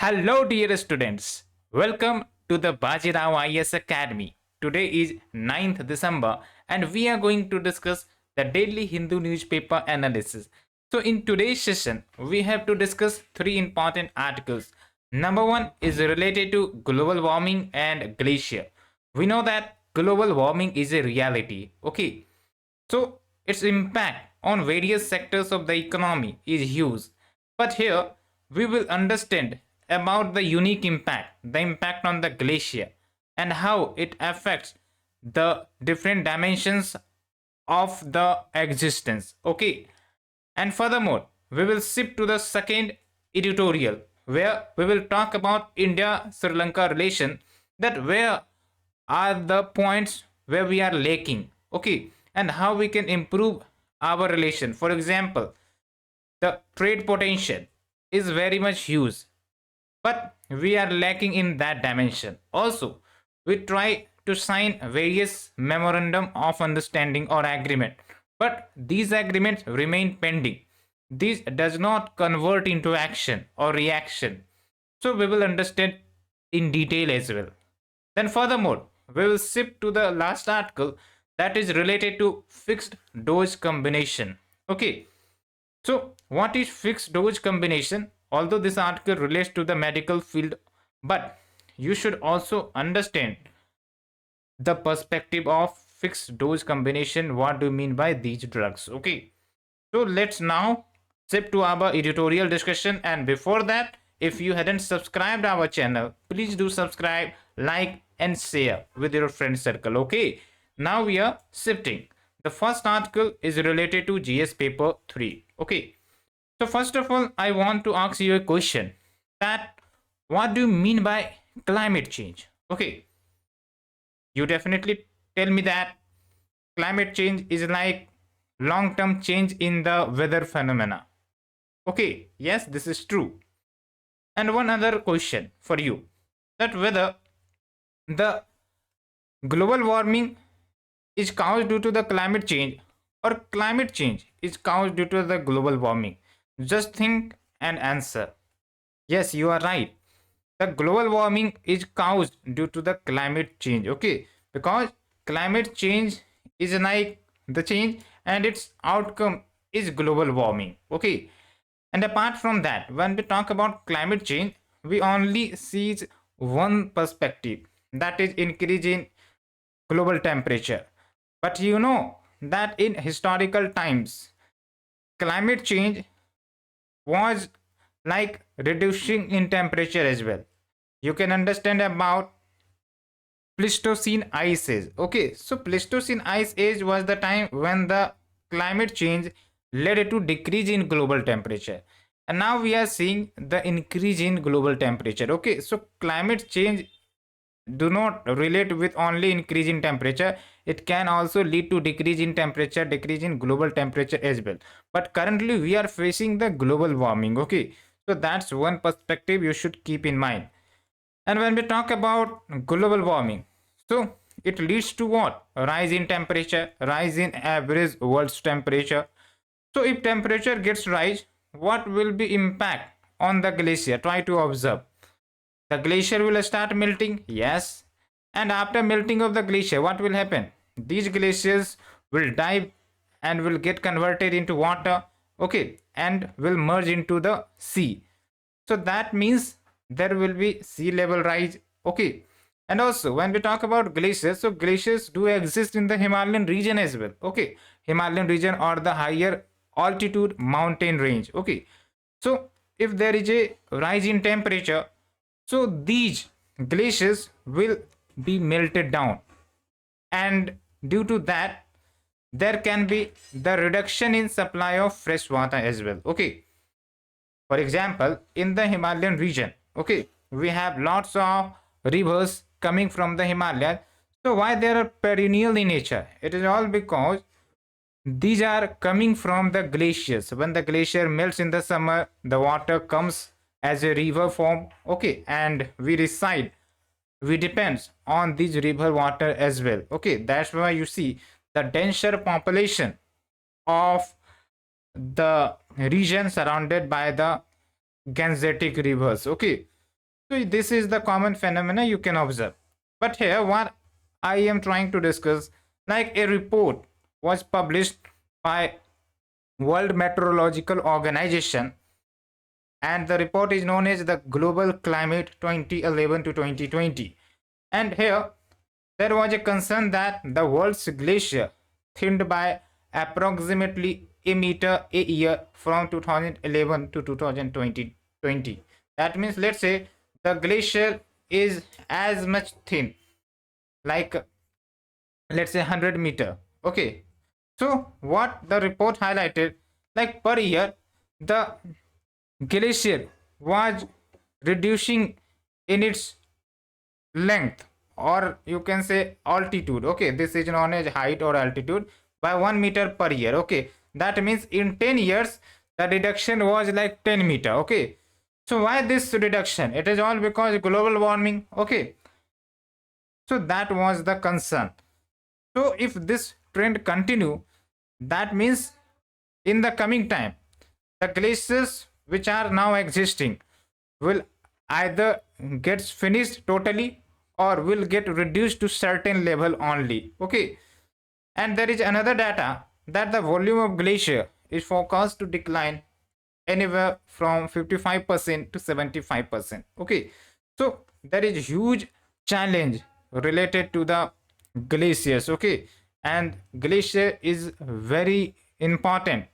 Hello, dear students. Welcome to the Bajirao IS Academy. Today is 9th December, and we are going to discuss the daily Hindu newspaper analysis. So, in today's session, we have to discuss three important articles. Number one is related to global warming and glacier. We know that global warming is a reality. Okay, so its impact on various sectors of the economy is huge. But here we will understand about the unique impact, the impact on the glacier, and how it affects the different dimensions of the existence. Okay. And furthermore, we will shift to the second editorial where we will talk about India Sri Lanka relation, that where are the points where we are lacking, okay, and how we can improve our relation. For example, the trade potential is very much huge, but we are lacking in that dimension. Also, we try to sign various memorandum of understanding or agreement, but these agreements remain pending. This does not convert into action or reaction. So we will understand in detail as well. Then furthermore, we will shift to the last article, that is related to fixed dose combination. Okay, so, what is fixed dose combination? Although this article relates to the medical field, but you should also understand the perspective of fixed dose combination. What do you mean by these drugs? Okay, so let's now shift to our editorial discussion. And before that, if you hadn't subscribed our channel, please do subscribe, like, and share with your friend circle. Okay, now we are shifting. The first article is related to GS paper 3. Okay, so first of all, I want to ask you a question, that what do you mean by climate change? Okay, you definitely tell me that climate change is like long term change in the weather phenomena. Okay, yes, this is true. And one other question for you, that whether the global warming is caused due to the climate change or climate change is caused due to the global warming. Just think and answer. Yes, you are right. The global warming is caused due to the climate change. Okay, because climate change is like the change and its outcome is global warming. Okay, and apart from that, when we talk about climate change, we only see one perspective, that is increase in global temperature. But you know that in historical times, climate change was like reducing in temperature as well. You can understand about Pleistocene ice age. Okay, so Pleistocene ice age was the time when the climate change led to decrease in global temperature, and now we are seeing the increase in global temperature. Okay, so climate change do not relate with only increase in temperature, it can also lead to decrease in temperature, decrease in global temperature as well. But currently we are facing the global warming. Okay, so that's one perspective you should keep in mind. And when we talk about global warming, so it leads to what? Rise in temperature, rise in average world's temperature. So if temperature gets rise, what will be impact on the glacier? Try to observe. The glacier will start melting, yes. And after melting of the glacier, what will happen? These glaciers will die and will get converted into water, okay, and will merge into the sea. So that means there will be sea level rise, okay. And also when we talk about glaciers, so glaciers do exist in the Himalayan region as well, okay. Himalayan region or the higher altitude mountain range, okay. So if there is a rise in temperature, so these glaciers will be melted down, and due to that there can be the reduction in supply of fresh water as well. Okay, for example, in the Himalayan region, okay, we have lots of rivers coming from the Himalaya. So why they are perennial in nature? It is all because these are coming from the glaciers. When the glacier melts in the summer, the water comes as a river form, okay, and we reside, we depends on this river water as well. Okay, that's why you see the denser population of the region surrounded by the Gangetic rivers. Okay, So this is the common phenomena you can observe. But here what I am trying to discuss, like a report was published by World Meteorological Organization, and the report is known as the Global Climate 2011 to 2020. And here there was a concern that the world's glacier thinned by approximately a meter a year from 2011 to 2020. That means, let's say the glacier is as much thin, like let's say 100 meter. Okay, so what the report highlighted, like per year the glacier was reducing in its length, or you can say altitude. Okay, this is known as height or altitude, by 1 meter per year. Okay, that means in 10 years the reduction was like 10 meter. Okay, so why this reduction? It is all because global warming. Okay, so that was the concern. So if this trend continue, that means in the coming time the glaciers which are now existing will either gets finished totally or will get reduced to certain level only. Okay, and there is another data that the volume of glacier is forecast to decline anywhere from 55% to 75%. Okay, so there is huge challenge related to the glaciers. Okay, and glacier is very important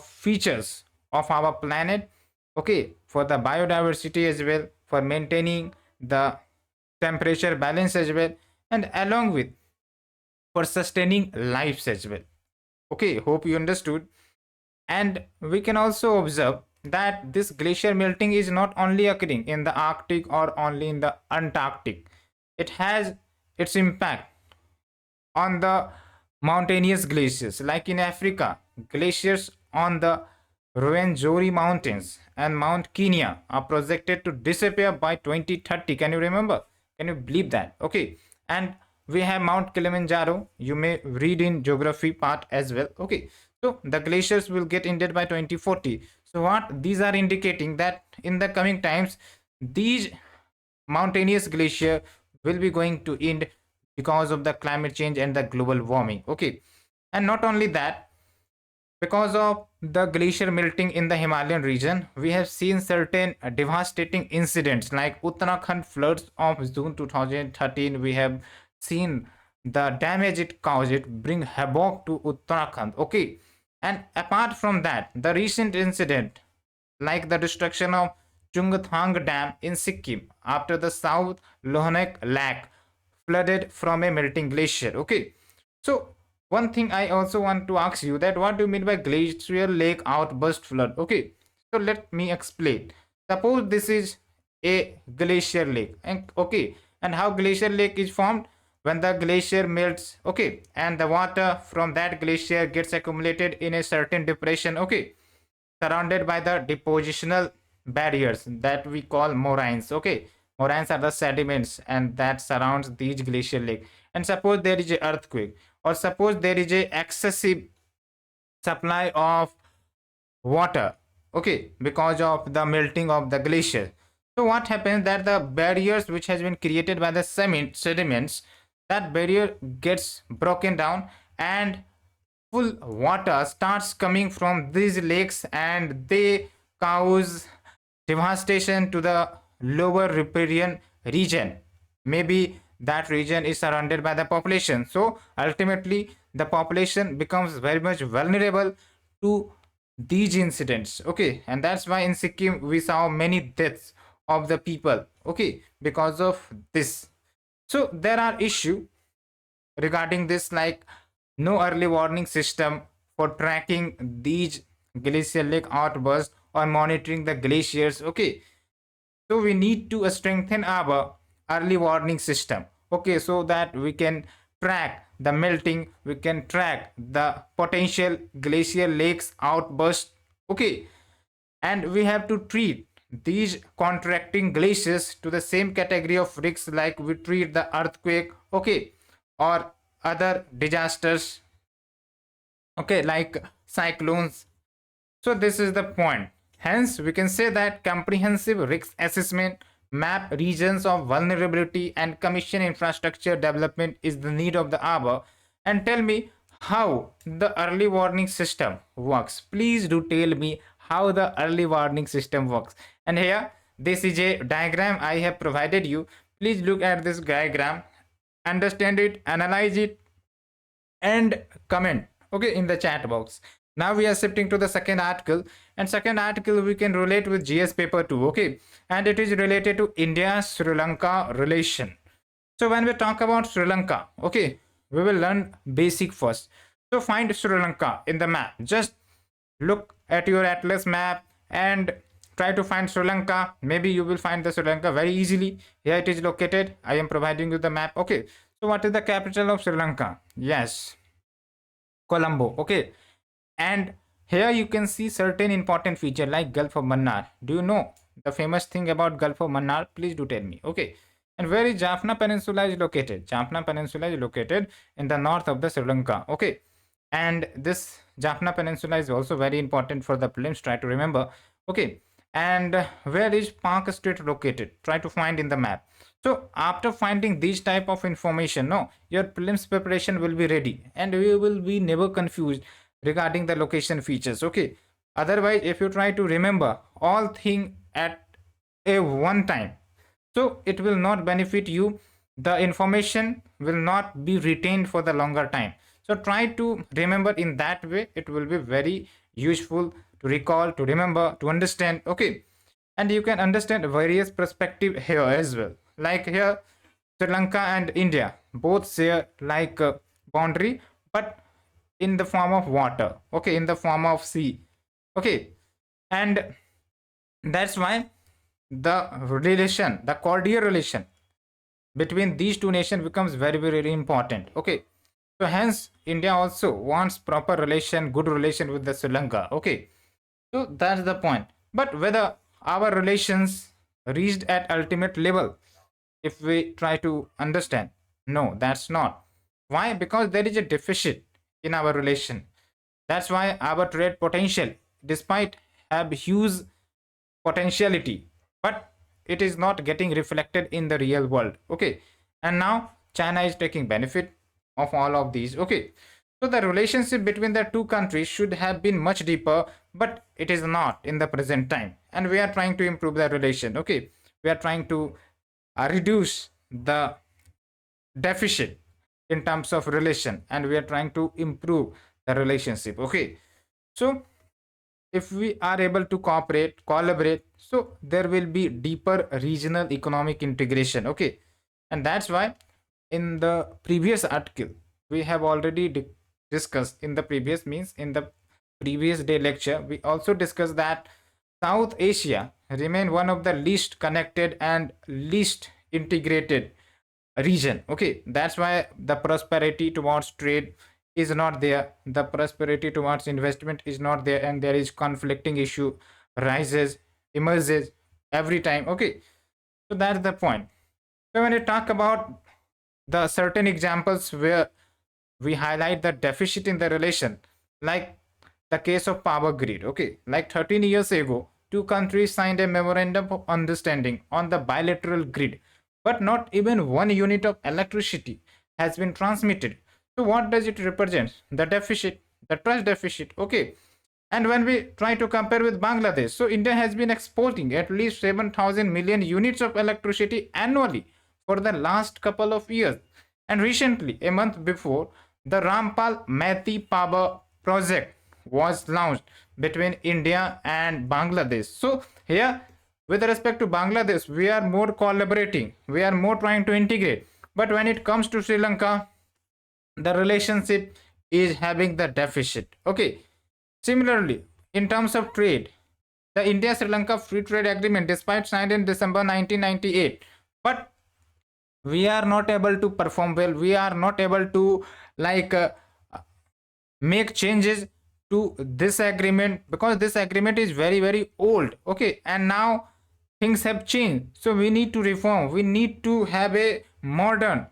features of our planet. Okay, for the biodiversity as well, for maintaining the temperature balance as well, and along with for sustaining lives as well. Okay, hope you understood. And we can also observe that this glacier melting is not only occurring in the Arctic or only in the Antarctic. It has its impact on the mountainous glaciers. Like in Africa, glaciers on the Rwenzori Mountains and Mount Kenya are projected to disappear by 2030. Can you remember? Can you believe that? Okay, and we have Mount Kilimanjaro. You may read in geography part as well. Okay, so the glaciers will get ended by 2040. So what these are indicating that in the coming times these mountainous glacier will be going to end because of the climate change and the global warming. Okay, and not only that, because of the glacier melting in the Himalayan region, we have seen certain devastating incidents like Uttarakhand floods of June 2013. We have seen the damage it caused. It bring havoc to Uttarakhand. Okay, and apart from that, the recent incident like the destruction of Chungthang Dam in Sikkim after the South Lohanek Lake flooded from a melting glacier. Okay, so one thing I also want to ask you, that what do you mean by glacial lake outburst flood? Okay, so let me explain. Suppose this is a glacier lake, and okay, and how glacier lake is formed? When the glacier melts, okay, and the water from that glacier gets accumulated in a certain depression. Okay, surrounded by the depositional barriers that we call moraines. Okay, moraines are the sediments and that surrounds these glacial lake. And suppose there is a earthquake, or suppose there is a excessive supply of water, okay, because of the melting of the glacier. So what happens that the barriers which has been created by the sediments, that barrier gets broken down and full water starts coming from these lakes, and they cause devastation to the lower riparian region. Maybe that region is surrounded by the population, so ultimately the population becomes very much vulnerable to these incidents. Okay, and that's why in Sikkim we saw many deaths of the people, okay, because of this. So there are issues regarding this, like no early warning system for tracking these glacial lake outbursts or monitoring the glaciers. Okay, so we need to strengthen our early warning system. Okay, so that we can track the melting, we can track the potential glacial lakes outburst. Okay, and we have to treat these contracting glaciers to the same category of risks like we treat the earthquake, okay, or other disasters, okay, like cyclones. So this is the point. Hence, we can say that comprehensive risk assessment, map regions of vulnerability, and commission infrastructure development is the need of the hour. And tell me how the early warning system works. Please do tell me how the early warning system works. And here, this is a diagram I have provided you. Please look at this diagram, understand it, analyze it, and comment, okay, in the chat box. Now we are shifting to the second article, and second article we can relate with GS paper 2, okay, and it is related to India Sri Lanka relation. So when we talk about Sri Lanka, okay, we will learn basic first. So find Sri Lanka in the map. Just look at your atlas map and try to find Sri Lanka. Maybe you will find the Sri Lanka very easily. Here it is located. I am providing you the map. Okay, so what is the capital of Sri Lanka? Yes, Colombo. Okay, and here you can see certain important feature like Gulf of Mannar. Do you know the famous thing about Gulf of Mannar? Please do tell me. Okay, and where is Jaffna Peninsula is located? Jaffna Peninsula is located in the north of the Sri Lanka. Okay, and this Jaffna Peninsula is also very important for the prelims. Try to remember. Okay, and where is Park Street located? Try to find in the map. So after finding these type of information, no, your prelims preparation will be ready, and you will be never confused regarding the location features. Okay, otherwise if you try to remember all thing at a one time, so it will not benefit you. The information will not be retained for the longer time. So try to remember in that way. It will be very useful to recall, to remember, to understand. Okay, and you can understand various perspective here as well. Like here, Sri Lanka and India both share like a boundary, but in the form of water. Okay, in the form of sea. Okay, and that's why the cordial relation between these two nations becomes very, very important. Okay, so hence India also wants proper relation, good relation with the Sri Lanka. Okay, so that's the point. But whether our relations reached at ultimate level, if we try to understand, no, that's not. Why? Because there is a deficit in our relation. That's why our trade potential, despite have huge potentiality, but it is not getting reflected in the real world. Okay, and now China is taking benefit of all of these. Okay, so the relationship between the two countries should have been much deeper, but it is not in the present time, and we are trying to improve the relation. Okay, we are trying to reduce the deficit in terms of relation, and we are trying to improve the relationship. Okay, so if we are able to cooperate, collaborate, so there will be deeper regional economic integration. Okay, and that's why in the previous article we have already discussed, in the previous means in the previous day lecture, we also discussed that South Asia remain one of the least connected and least integrated region. Okay, that's why the prosperity towards trade is not there, the prosperity towards investment is not there, and there is conflicting issue rises, emerges every time. Okay, so that's the point. So when you talk about the certain examples where we highlight the deficit in the relation, like the case of power grid. Okay, like 13 years ago, two countries signed a memorandum of understanding on the bilateral grid, but not even one unit of electricity has been transmitted. So what does it represent? The deficit, the trust deficit. Okay, and when we try to compare with Bangladesh, so India has been exporting at least 7,000 million units of electricity annually for the last couple of years. And recently, a month before, the Rampal Mati Power project was launched between India and Bangladesh. So here, with respect to Bangladesh, we are more collaborating, we are more trying to integrate. But when it comes to Sri Lanka, the relationship is having the deficit. Okay, similarly, in terms of trade, the India Sri Lanka Free Trade Agreement, despite signed in December 1998, but we are not able to perform well, we are not able to like make changes to this agreement, because this agreement is very, very old. Okay, and now things have changed, so we need to reform, we need to have a modern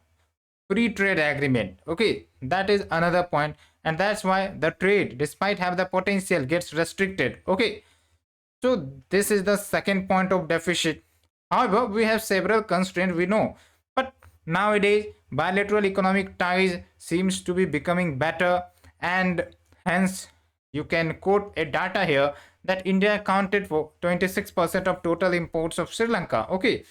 free trade agreement. Okay, that is another point, and that's why the trade, despite have the potential, gets restricted. Okay, So this is the second point of deficit. However, we have several constraints, we know, but nowadays bilateral economic ties seems to be becoming better, and hence you can quote a data here that India accounted for 26% of total imports of Sri Lanka. Okay,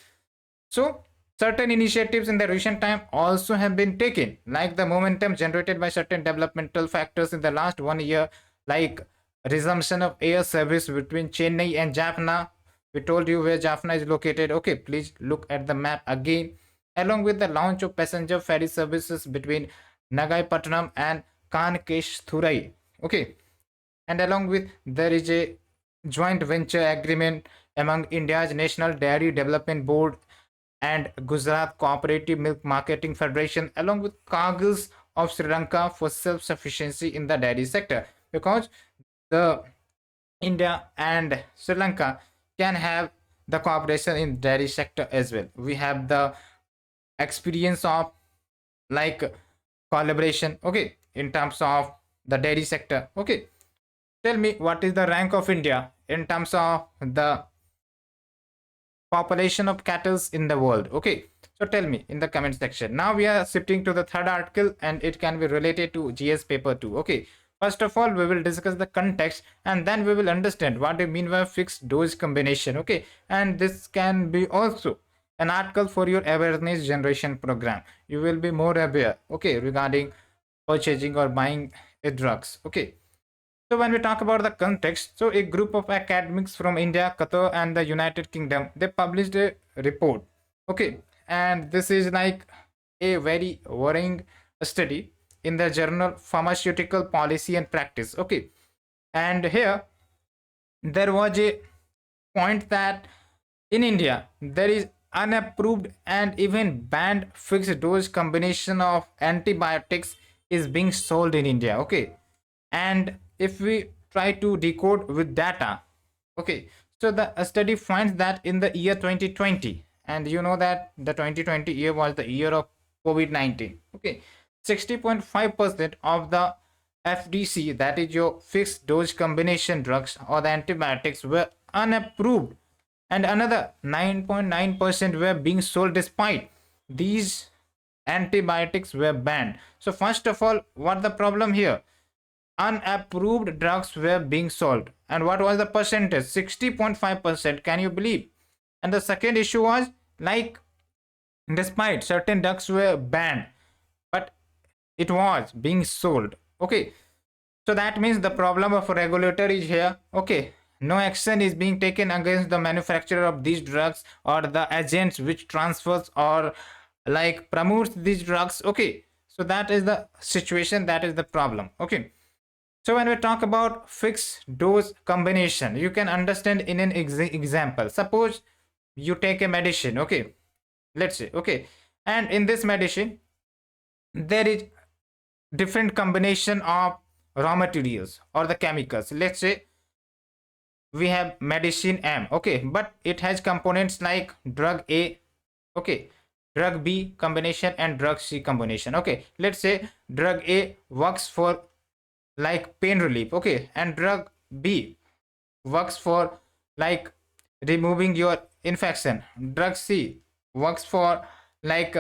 so certain initiatives in the recent time also have been taken, like the momentum generated by certain developmental factors in the last 1 year, like resumption of air service between Chennai and Jaffna. We told you where Jaffna is located. Okay, please look at the map again. Along with the launch of passenger ferry services between Nagaipatnam and Kankeshthurai. Okay, and along with there is a joint venture agreement among India's National Dairy Development Board and Gujarat Cooperative Milk Marketing Federation, along with Cargills of Sri Lanka for self-sufficiency in the dairy sector, because the India and Sri Lanka can have the cooperation in dairy sector as well. We have the experience of like collaboration, okay, in terms of the dairy sector. Okay, tell me what is the rank of India in terms of the population of cattle in the world. Okay, so tell me in the comment section. Now we are shifting to the third article, and it can be related to GS paper 2. Okay, first of all we will discuss the context, and then we will understand what we mean by fixed dose combination. Okay, and this can be also an article for your awareness generation program. You will be more aware, okay, regarding purchasing or buying a drugs. Okay, so when we talk about the context, so a group of academics from India, Qatar, and the United Kingdom, they published a report. Okay, and this is like a very worrying study in the journal Pharmaceutical Policy and Practice. Okay, and here there was a point that in India there is unapproved and even banned fixed dose combination of antibiotics is being sold in India. Okay, and if we try to decode with data, okay, so the study finds that in the year 2020, and you know that the 2020 year was the year of COVID-19. Okay, 60.5% of the FDC, that is your fixed dose combination drugs or the antibiotics, were unapproved, and another 9.9% were being sold despite these antibiotics were banned. So first of all, what the problem here? Unapproved drugs were being sold, and what was the percentage? 60.5%. Can you believe? And the second issue was like, despite certain drugs were banned, but it was being sold. Okay, so that means the problem of regulator is here. Okay, no action is being taken against the manufacturer of these drugs or the agents which transfers or like promotes these drugs. Okay, so that is the situation, that is the problem. Okay, so when we talk about fixed dose combination, you can understand in an example. Suppose you take a medicine, okay, let's say, okay, and in this medicine there is different combination of raw materials or the chemicals. Let's say we have medicine M, okay, but it has components like drug A, okay, drug B combination and drug C combination. Okay, let's say drug A works for like pain relief, okay, and drug B works for like removing your infection. Drug C works for like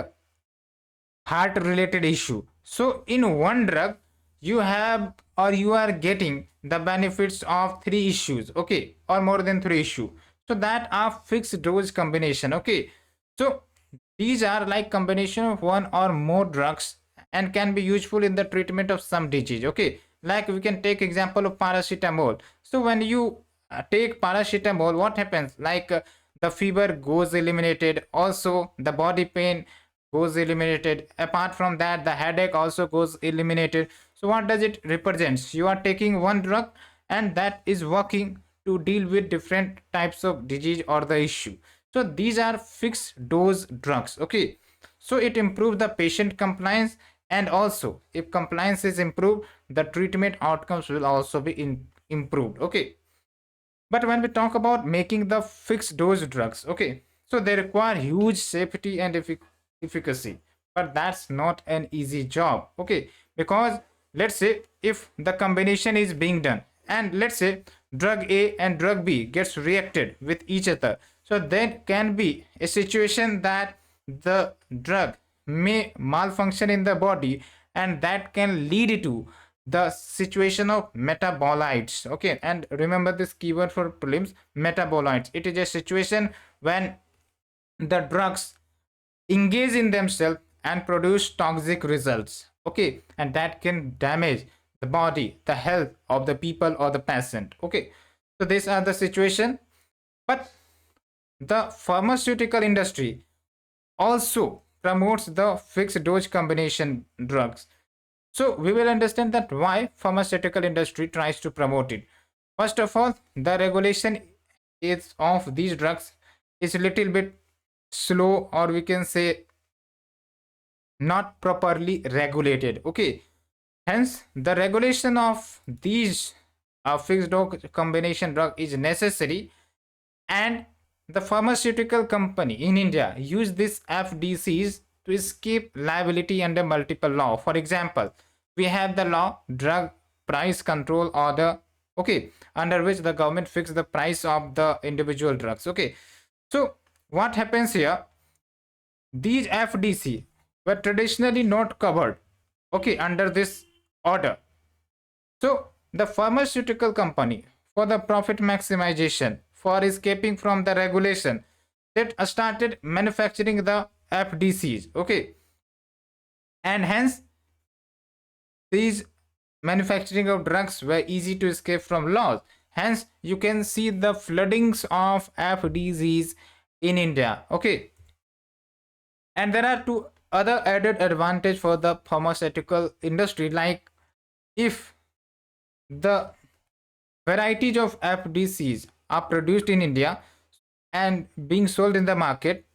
heart related issue. So in one drug you have or you are getting the benefits of three issues, okay, or more than three issues. So that are fixed dose combination. Okay, so these are like combination of one or more drugs and can be useful in the treatment of some disease. Okay, like we can take example of paracetamol. So when you take paracetamol, what happens? Like the fever goes eliminated, also the body pain goes eliminated. Apart from that, the headache also goes eliminated. So what does it represents? You are taking one drug and that is working to deal with different types of disease or the issue. So these are fixed dose drugs. Okay, so it improves the patient compliance, and also if compliance is improved, the treatment outcomes will also be improved. Okay, but when we talk about making the fixed dose drugs, okay, so they require huge safety and efficacy, but that's not an easy job. Okay, because let's say if the combination is being done, and let's say drug A and drug B gets reacted with each other. So there can be a situation that the drug may malfunction in the body, and that can lead to the situation of metabolites. Okay, and remember this keyword for prelims, metabolites. It is a situation when the drugs engage in themselves and produce toxic results. Okay, and that can damage the body, the health of the people or the patient. Okay, so these are the situation. But the pharmaceutical industry also promotes the fixed dose combination drugs. So we will understand that why pharmaceutical industry tries to promote it. First of all, the regulation is of these drugs is a little bit slow, or we can say not properly regulated. Okay, hence the regulation of these fixed dose combination drug is necessary, and the pharmaceutical company in India use these FDCs to escape liability under multiple law. For example, we have the law drug price control order, okay, under which the government fix the price of the individual drugs. Okay, so what happens here, these FDC were traditionally not covered, okay, under this order. So the pharmaceutical company, for the profit maximization, for escaping from the regulation, that started manufacturing the FDCs. Okay, and hence these manufacturing of drugs were easy to escape from laws. Hence you can see the floodings of FDCs in India. Okay, and there are two other added advantage for the pharmaceutical industry, like if the varieties of FDCs are produced in India and being sold in the market,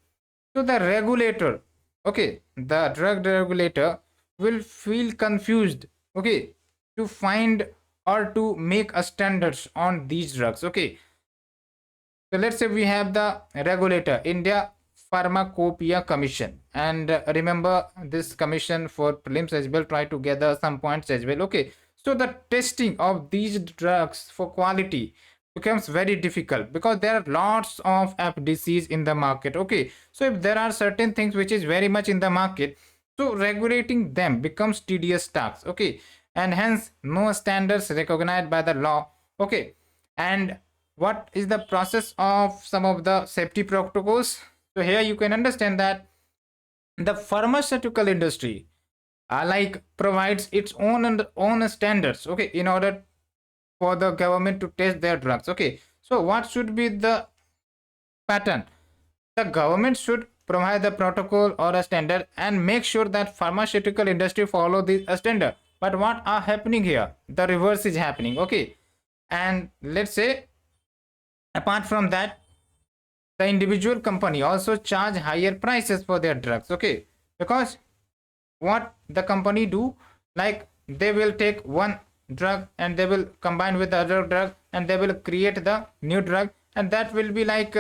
so the regulator, okay, the drug regulator will feel confused, okay, to find or to make a standards on these drugs. Okay, so let's say we have the regulator, India Pharmacopoeia Commission, and remember this commission for prelims as well, try to gather some points as well. Okay, so the testing of these drugs for quality becomes very difficult because there are lots of FDCs in the market. Okay, so if there are certain things which is very much in the market, so regulating them becomes tedious task. Okay, and hence no standards recognized by the law. Okay, and what is the process of some of the safety protocols? So here you can understand that the pharmaceutical industry like provides its own standards, okay, in order for the government to test their drugs. Okay, so what should be the pattern? The government should provide the protocol or a standard and make sure that pharmaceutical industry follow this standard. But what are happening here, the reverse is happening. Okay, and let's say apart from that, the individual company also charge higher prices for their drugs. Okay, because what the company do, like they will take one drug and they will combine with the other drug and they will create the new drug, and that will be like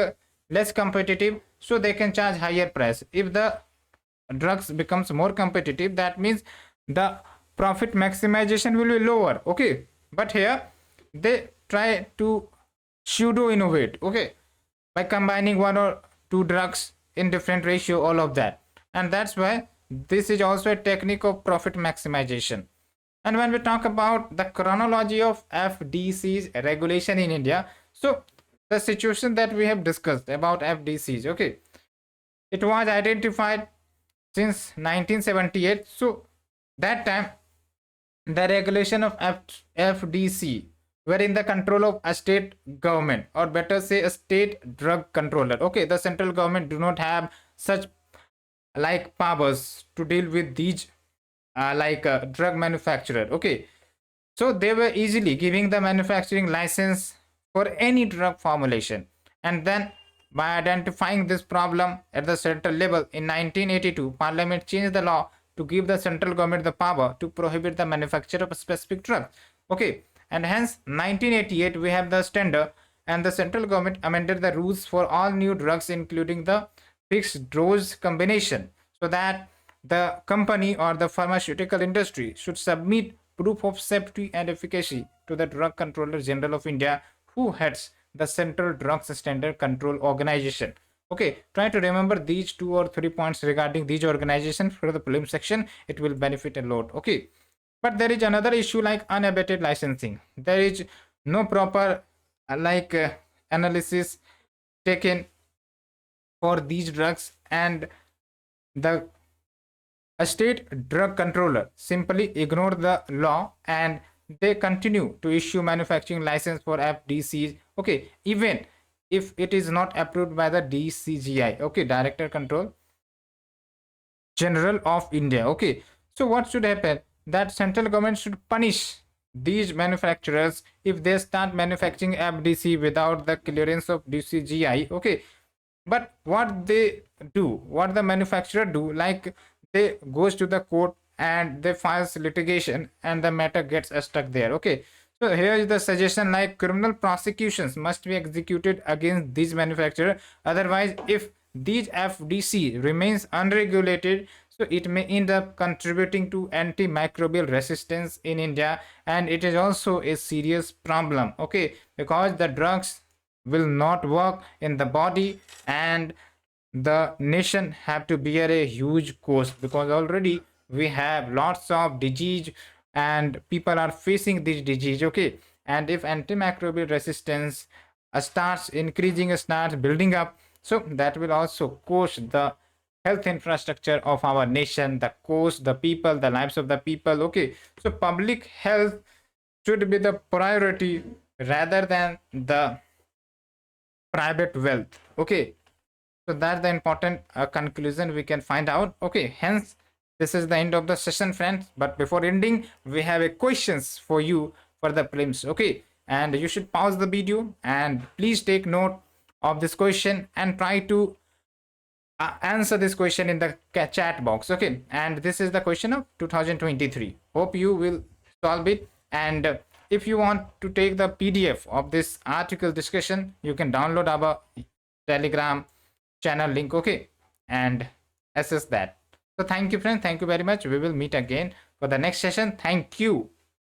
less competitive, so they can charge higher price. If the drugs becomes more competitive, that means the profit maximization will be lower. Okay, but here they try to pseudo innovate, okay, by combining one or two drugs in different ratio, all of that, and that's why this is also a technique of profit maximization. And when we talk about the chronology of FDC's regulation in India, so the situation that we have discussed about FDCs, okay, it was identified since 1978. So that time the regulation of FDC were in the control of a state government, or better say a state drug controller. Okay, the central government do not have such like powers to deal with these drug manufacturer. Okay, so they were easily giving the manufacturing license for any drug formulation. And then by identifying this problem at the central level in 1982, Parliament changed the law to give the central government the power to prohibit the manufacture of a specific drug. Okay, and hence 1988 we have the standard, and the central government amended the rules for all new drugs including the fixed dose combination, so that the company or the pharmaceutical industry should submit proof of safety and efficacy to the Drug Controller General of India, who heads the Central Drugs Standard Control Organization? Okay, try to remember these 2 or 3 points regarding these organizations for the prelim section. It will benefit a lot. Okay, but there is another issue like unabated licensing. There is no proper analysis taken for these drugs, and the a state drug controller simply ignore the law and they continue to issue manufacturing license for FDCs. Okay, even if it is not approved by the DCGI, okay, Director Control General of India. Okay, so what should happen? That central government should punish these manufacturers if they start manufacturing FDC without the clearance of DCGI. Okay, but what they do, what the manufacturer do, like they goes to the court and they files litigation and the matter gets stuck there. Okay, so here is the suggestion, like criminal prosecutions must be executed against these manufacturers. Otherwise, if these FDC remains unregulated, so it may end up contributing to antimicrobial resistance in India, and it is also a serious problem. Okay, because the drugs will not work in the body and the nation have to bear a huge cost, because already we have lots of disease and people are facing this disease. Okay, and if antimicrobial resistance starts increasing, starts building up, so that will also cost the health infrastructure of our nation, the cost, the people, the lives of the people. Okay, so public health should be the priority rather than the private wealth. Okay, so that's the important conclusion we can find out. Okay, hence this is the end of the session, friends. But before ending, we have a questions for you for the prelims. Okay, and you should pause the video and please take note of this question and try to answer this question in the chat box. Okay, and this is the question of 2023. Hope you will solve it. And if you want to take the PDF of this article discussion, you can download our Telegram channel link. Okay, and access that. So thank you, friends. Thank you very much. We will meet again for the next session. Thank you.